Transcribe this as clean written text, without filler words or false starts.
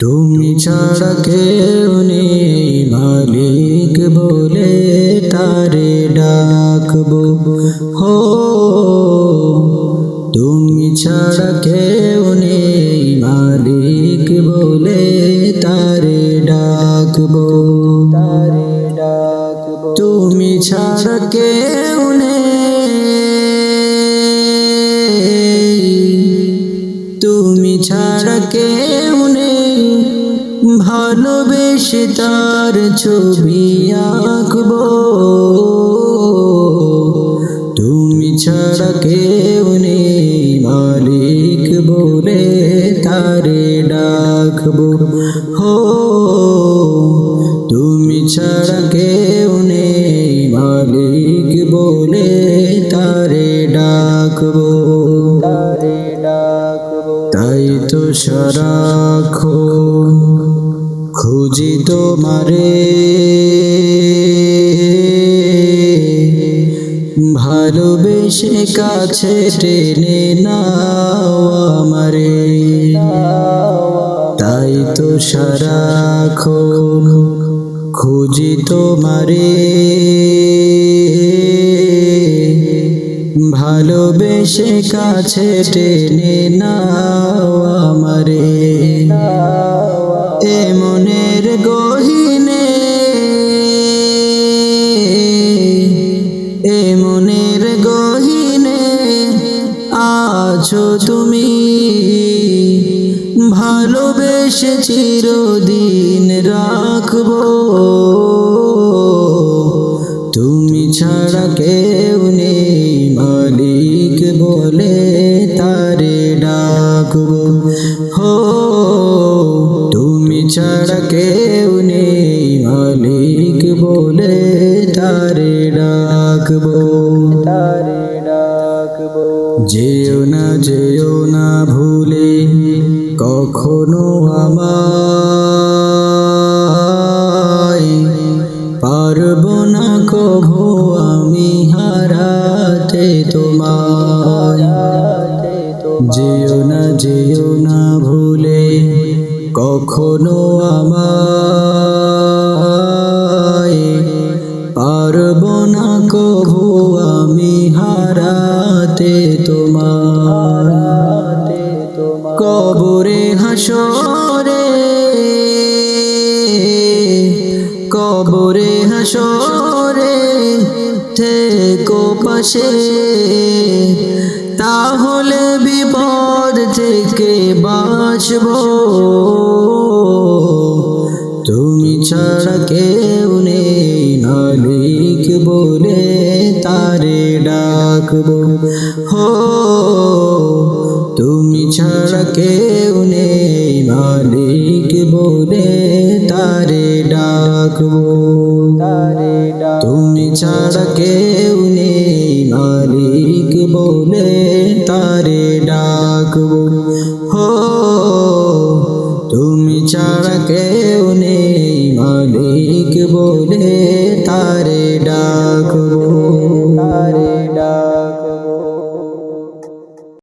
তুমি ছাড়া কেউ নেই মালিক বলে তারে ডাকবো হো। তুমি ছাড়া কেউ নেই মালিক বলে তারে ডাকবো। তুমি ছাড়া কেউ নেই, তুমি ছাড়া কেউ নেই, ভালোবেসে তার ছবি আঁকবো। তুমি ছাড়া কেউ নেই মালিক বলে তারে ডাকবো হো। তুমি ছাড়া কেউ নেই মালিক বলে তারে ডাকবো। তাই তো সারাক্ষণ খুঁজি তোমারে, ভালোবেসে কাছে টেনে নাও আমারে। তাই তো সারাক্ষণ খুঁজি তোমারে, ভালোবেসে কাছে টেনে নাও আমারে। এ মনের গহীনে, এ মনের গহীনে আছো তুমি, ভালোবেসে চিরদিন রাখবো। তুমি ছাড়া কেউ নেই মালিক বলে তারে ডাকবো হো। তুমি ছাড়া কেউ নেই মালিক বলে তারে ডাকবো। যেও না যেও না ভুলে কখনো আমায়, পারবো না কভু আমি হারাতে তোমায়। যেও না ভুলে কখনো আমায়, পারবো না কভু আমি হারাতে তোমায়। কবরে হাসরে, কবরে হাসরে থেকো পাশে, তাহলে বিপদ থেকে বাঁচবো। তুমি ছাড়া কেউ নেই মালিক বলে তারে ডাকবো হো। তুমি ছাড়া কেউ নেই মালিক বলে তারে ডাকবো। তুমি ছাড়া কেউ নেই মালিক বলে তারে ডাকবো হো। তুমি ছাড়া কেউ নেই মালিক বলে তারে ডাকবো।